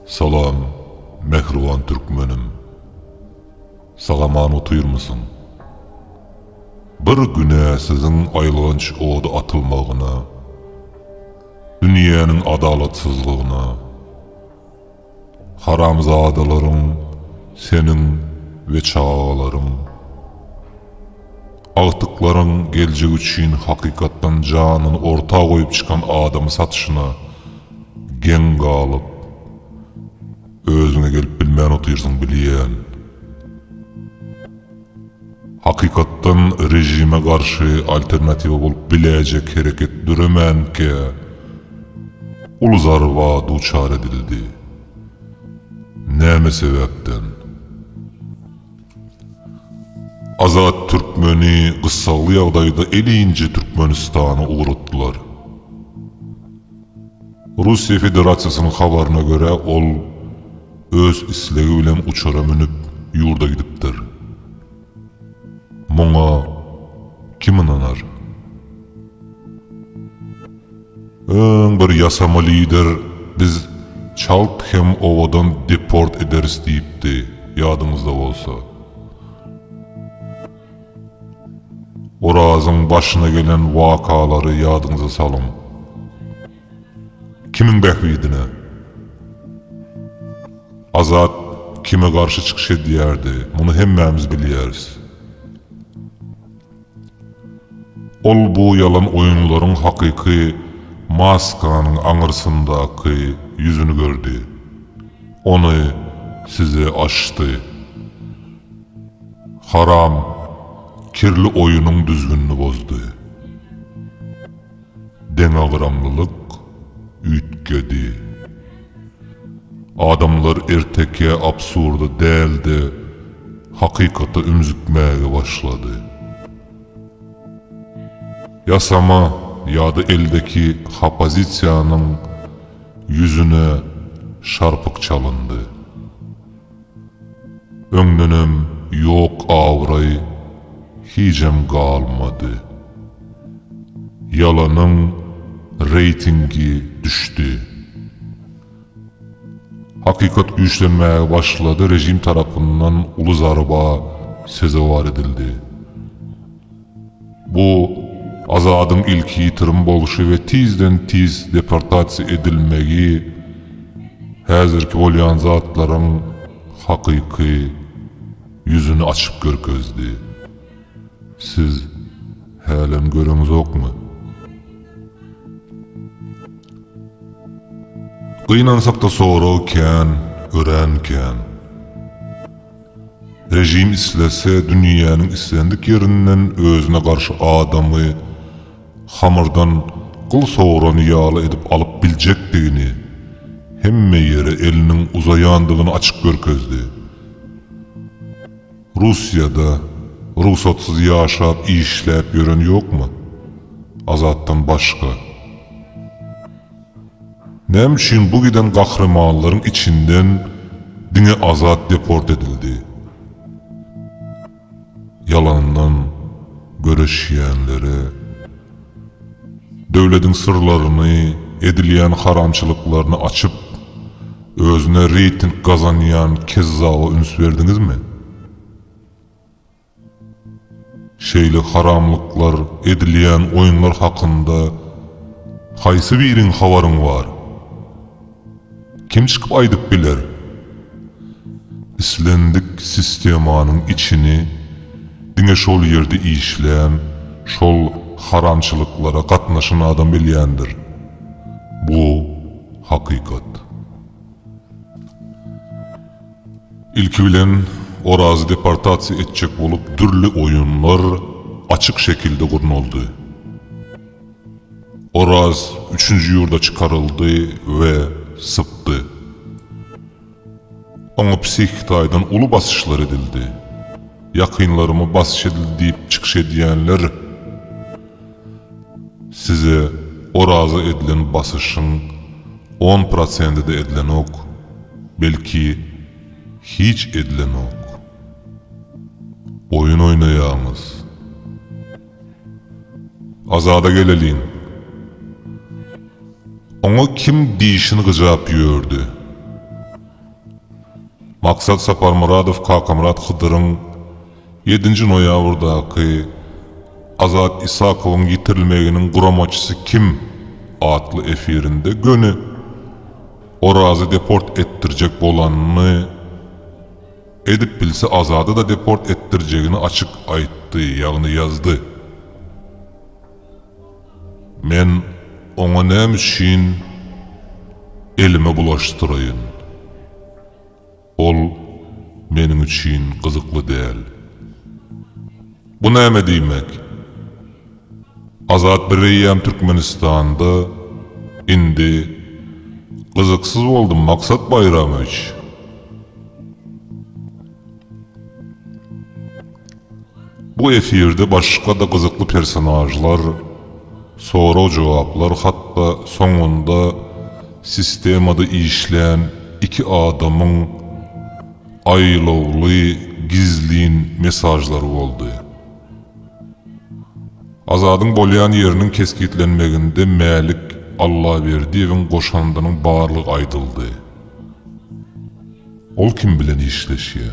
Salam, mehriban türkmenim. Salaman otuyurmusun? Bir güne sizin aylığınç oğdu atılmağına, dünyanın adalatsızlığına, haramzadaların, senin ve çağaların, ağıtıkların gelecek üçün hakikattan canını ortağa koyup çıkan adamı satışına gen kalıp, özüne gelip bilmeyen otuyursun biliyen. Hakikattan rejime karşı alternativa bolup bilecek hareket düremen ki uluzarva duçar edildi. Näme sebepten? Azat Türkmeni kıssalı ýagdaýda elinci Türkmenistan'a uğrattılar. Rusya Federasyasının habarına göre ol öz islegi bilen uçara minip yurda gidipdir. Muňa kim inanar? Öň bir ýasama lider biz çalt hem ovadan deport ederiz diýipdi, ýadyňyzda bolsa. Orazyň başyna gelen wakalary ýadyňyza salyň. Kimin bähwidine? Azat kime karşı çıkış edýärdi? Muny hemmämiz bilýäris. Ol bu yalan oyunlaryň hakyky maskanyň aňyrsyndaky yüzünü gördü. Onu size açtı. Haram, kirli oyunun düzgününü bozdu. Deňagramlylyk üýtkedi. Adamlar erteke absurda däldi, hakykata ümzükmäge başlady. Yasama ýa-da eldeki opozisiýanyň yüzüne şarpyk çalındı. Öňdenem ýok awray hicem galmady. Yalanyň reytingi düşdi. Hakikat güýçlenmäge başlady, rejim tarapyndan ulu zarba sezewar edildi. Bu Azadyň ilki ýitirim boluşy we tizden tiz deportasiýa edilmegi häzirki bolýan zatlaryň hakyky yüzünü açyp görkezdi. Siz hälem göreňizokmy? Gynansak da soraýken, örenken. Rejim islese dünýäniň islendik ýerinden özüne garşy adamy hamyrdan gyl soğrany ýaly edip alyp biljekdigini, hemme ýere eliniň uzaýandygyny açyk görkezdi. Russiýada ruhsatsyz ýaşap işläp ýören ýokmy? Azatdan başga. Näme üçin bu giden gahrymanlaryň içinden diňe azat deport edildi? Yalandan göreşýänlere, döwletiň sırlaryny, edilýän haramçylyklaryny açyp, özüne reyting gazanýan kezzaba üns berdiňizmi? Şeýle haramlyklar, edilýän oýunlar hakynda haýsy biriň habaryň bar? Kim çıkıp aýdyp biler? İslendik sistemanyň içini diňe şol ýerde işlän, şol haramçylyklara gatnaşan adam bilýändir. Bu hakykat. İlki bilen orazy deportasiýa etjek bolup türli oyunlar açyk şekilde gurnuldy. Oraz 3-nji ýurda çykaryldy we sypdy. Oňa psihik taýdan uly basyşlar edildi. Yakınlarımı basyş edildi diýip çykyş edýänler size orazy edilen basyşyň 10% de edilen ok, belki hiç edilen ok. Oyun oynaýaňyz. Azada geleliň. Oňa kim diýişini gyjap ýördi. Maksat Saparmuradov Kakamrat Hıdır'ın 7. noyabrdaki Azat İsakov'un yitirilmeginin guramaçısı kim adlı efirinde gönü Orazı deport ettirecek bolanını edip bilse Azad'ı da deport ettireceğini açık aytdı, yani yazdı. Men ona nämişin elime bulaştırayın. Ol menin üçün kızıklı değil. Bu näme diýmek? Azat Bireyem Türkmenistan'da indi kızıksız oldum maksat bayramı iş. Bu efirde başka da kızıklı personajlar, soru cevaplar, hatta sonunda sistemada işleyen iki adamın aylovly gizliğin mesajları oldu. Azadın bolyan yerinin keskitlenmeginde Malik Allah verdi evin koşandının barlık aydıldı. Ol kim bilen işleşiye.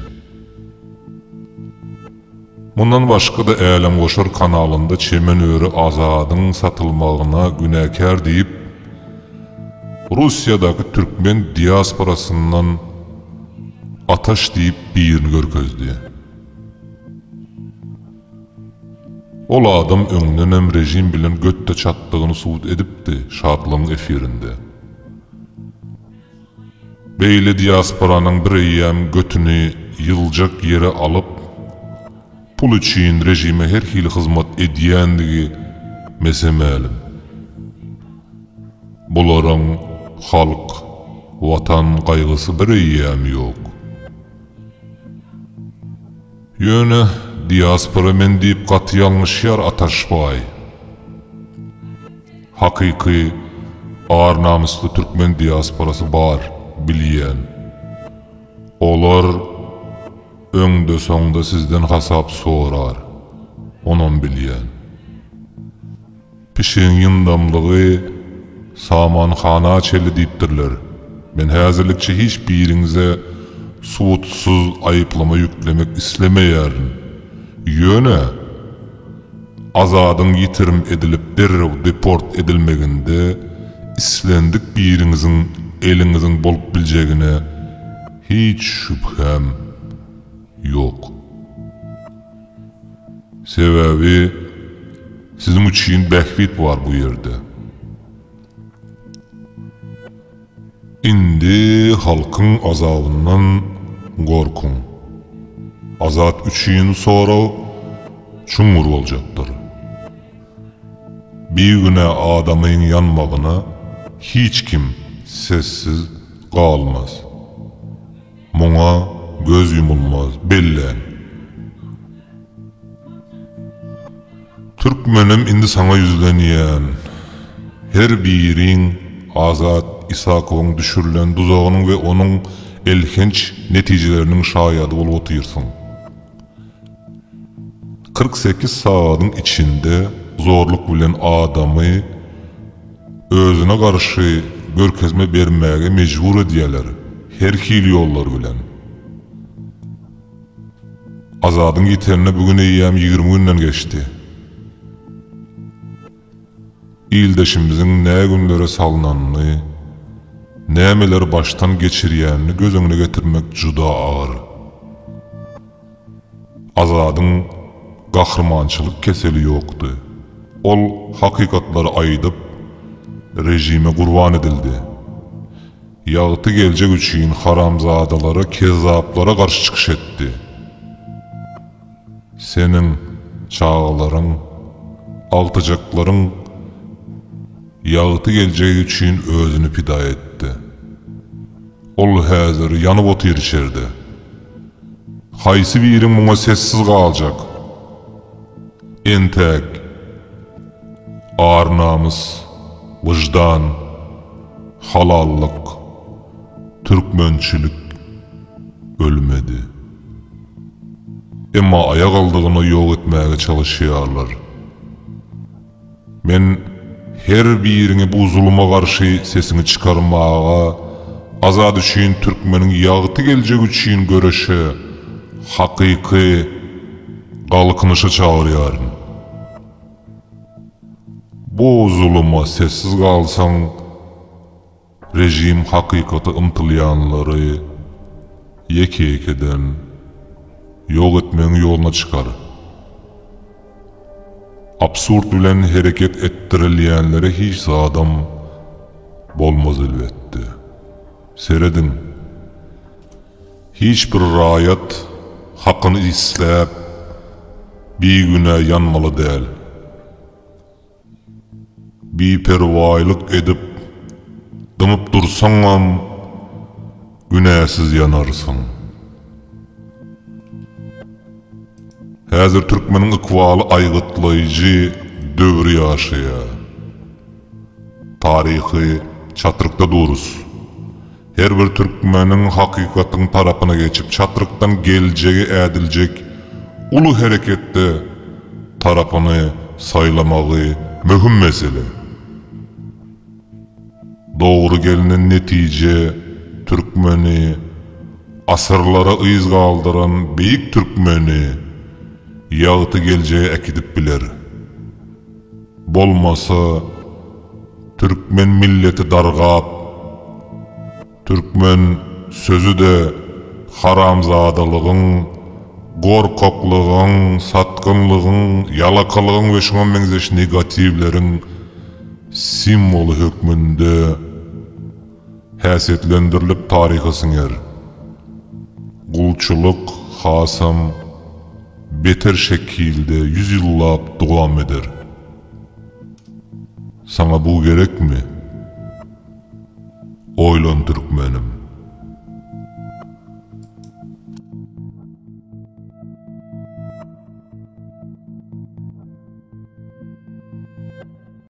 Bundan başka da Elem Koşar kanalında Çemenöre Azad'ın satılmağına günahkar deyip Rusya'daki Türkmen diasporasından ataş deyip birini görkezdi. Ol adam öňünden hem rejim bilen götte çatdığını suut edipdi şadlığın efirinde. Beýle diasporanyň bireýem götünü yıljak yere alıp pul üçün rejime her hili hizmet edýändigi mesemälim. Bularyň halk, watan gaýgysy bireýem ýok. Ýöne diaspora men diýip gaty ýalňyşýar ataşbay. Hakyky ağır namusly Türkmen diasporasy bar, bilýän. Olar öňde soňda sizden hasap sorar, onan bilýän. Pişiň ýyndamlygy samanhana çeli diýipdirler. Men häzirlikçe hiç biriňize suutsuz ayıplama yüklemek islemeýärin. Ýöne Azad'ın yitirim edilip derrew deport edilmeginde islendik biriňiziň eliňiziň bolup biljegine hiç şüphem yok. Sebebi sizin üçün bähbit var bu yerde. Indi halkın azabından gorkun. Azat üçün sonra çumur olacaktır. Bir güne adamın yanmağına hiç kim sessiz kalmaz. Muna göz yumulmaz, bellen. Türkmenim indi sana yüzlenýän. Her biriň Azat İsakov'un düşürülen duzağının ve onun elhenç neticelerinin şayady bolup otyrsyn. 48 saatyň içinde zorluk bilen adamy özüne garşy görkezme bermäge mejbur edýärler. Her hili ýollar bilen. Azadyň ýiterine bugün eýýäm 20 günden geçti. İldeşimizin ne günlere salınanını, nämeler baştan geçirýänini göz öňüne getirmek juda ağır. Azadyň gahrmançylyk keseli ýokdy. Ol hakikatlary aýdyp rejime gurban edildi. Ýagty geljek üçün haramzadalara, kezzaplara garşy çykyş etdi. Senin çağlaryň, altyjaklaryň ýagty geljek üçün özüni pida etdi. Ol häzir ýanyp otyr içerde. Haýsy biriň muňa sessiz galjak? Entek, ağır namus, vicdan, halallık, türkmençilik ölmedi. Emma ayak aldygyny ýok etmäge çalışýarlar. Men her biriňi bu zuluma garşy sesini çykarmaga azad üçin türkmenin ýagty geljek üçin göreşe, hakyky galkynışa çagyrýaryn. Bu zuluma sessiz galsaň, rejim hakykaty ymtylýanlary ýeke-ýekeden ýok etmeň ýoluna çykar. Absurd bilen hereket etdirilýänlere hiç adam bolmaz elbetde. Seredin, hiç bir raýat hakyny isläp bir güne yanmaly däl. Biperwaýlyk edip dymyp dursaňam günäsiz yanarsyň. Häzir türkmeniň ykbaly aýgytlaýjy döwri ýaşaýar. Taryhy çatrykda durus. Her bir türkmeniň hakykatyň tarapyna geçip çatrykdan geljegi ädiljek ulu hereketde tarapyny saýlamagy möhüm mesele. Dogry gelinen netije türkmeni asyrlara yz galdyran beýik türkmeni ýagty geljeğe ekidip biler. Bolmasa türkmen milleti dargap, türkmen sözü de haramzadalygyň, gorkoklygyň, satkynlygyň, ýalakalygyň we şoňa meňzeş negativleriň simbolu hökmünde häsiýetlendirilip taryhy siňer. Gulçuluk hasam beter şekilde 100 ýyllap dowam eder. Sana bu gerekmi? Oylan türkmenim.